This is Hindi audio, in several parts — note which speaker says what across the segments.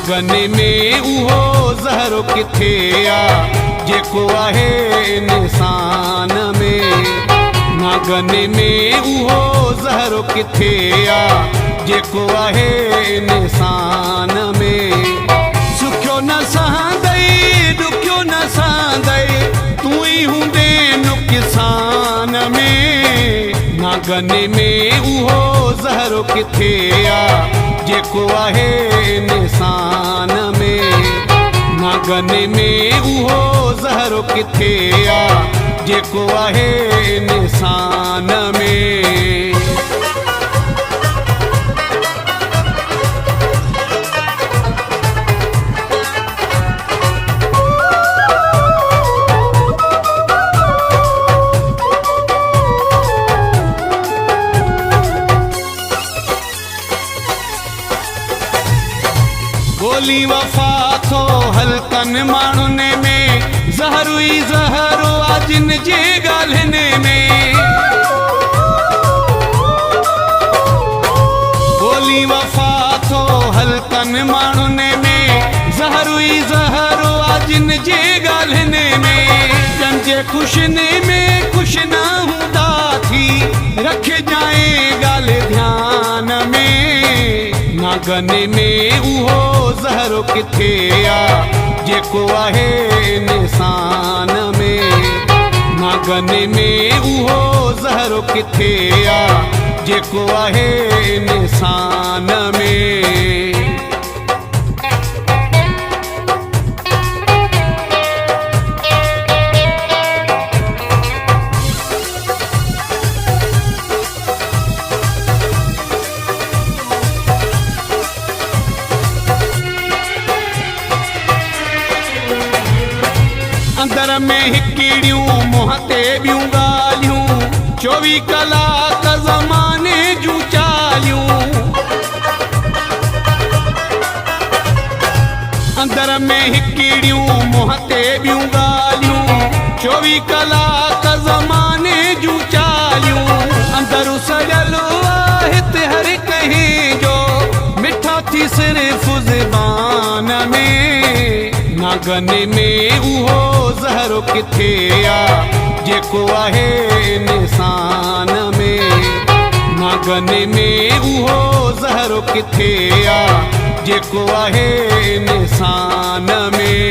Speaker 1: गने में उहो ज़हरो किथे आ जेको आहे निशान में। ना गने में उहो ज़हरो किथे आ जेको आहे निशान में। सुखियो न सहंदई दुखियो न सहंदई तू ही हूंदे नुक़सान में। ना गने में उहो ज़हरो किथे आ जेको आहे निशान में। ना गने में उहो ज़हरो किथे आ जेको आहे निशान में। गोली वफा थो हल्कन माण्हुनि में ज़हरु ई ज़हरो आ जिन जे ॻाल्हियुनि में। गोली वफा थो हल्कन माण्हुनि में ज़हरु ई ज़हरो आ जिन जे ॻाल्हियुनि में। कंहिंजे ख़ुशियुनि में ख़ुशि न हूंदा थी रखजांइ ॻाल्हि ध्यान में। ना गने में उहो ज़हरो किथे आ जेको आहे निशान में। ना गने में उहो ज़हरो किथे आ जेको आहे निशान में। अंदर में हिकिड़ियूं मुंहं ते ॿियूं ॻाल्हियूं 24 कलाक ज़माने जूं चालियूं। अंदर में हिकिड़ियूं मुंहं ते ॿियूं ॻाल्हियूं 24 कलाक ज़माने जूं चालियूं। अंदर सॼल हिते हर कंहिं जो मिठा थी सिर्फ़ ज़बान में। ना गने में उहो ज़हरो किथे आ जेको आहे निशान में। ना गने में उहो ज़हरो किथे आ जेको आहे निशान में।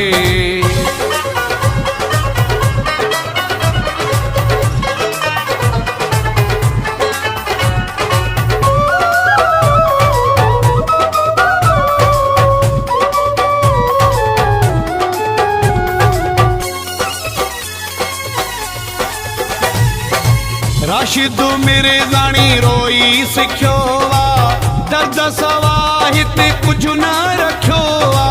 Speaker 1: राशिद मिर्ज़ाणी रोई सिखियो आ दर्द सवा हिते कुझु न रखियो आ।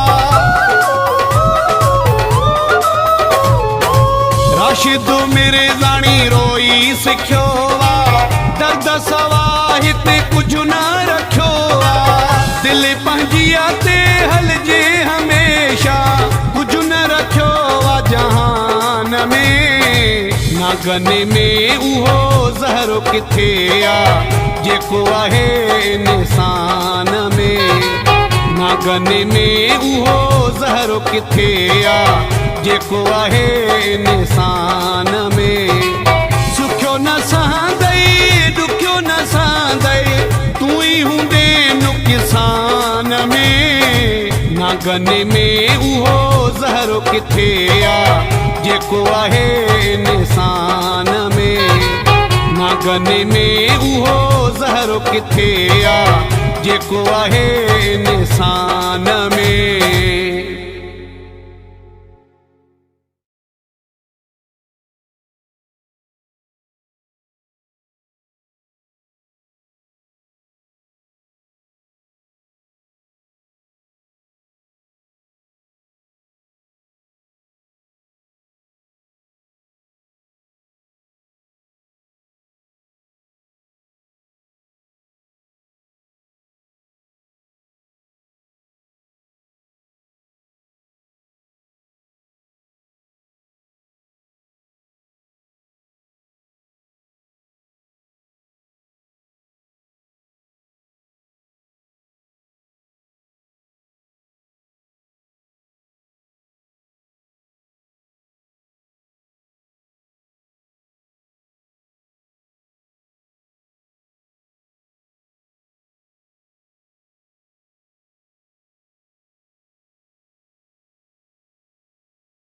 Speaker 1: राशिद मिर्ज़ाणी रोई सिखियो आ दर्द सवा हिते कुझु न रखियो आ। दिलि पंहिंजी ते हलजे हमेशा कुझु न रखियो आ जहान में। ना गने में उहो ज़हरो किथे आ जेको आहे निशान में। ना गने में उहो ज़हरो किथे आ जेको आहे निशान में। सुखियो न सहंदई दुखियो न सहंदई तू ही हूंदे नुक़सान में। ना गने में उहो ज़हरो किथे आ जेको आहे निशान में। ना गने में उहो ज़हरो किथे आ जेको आहे निशान में।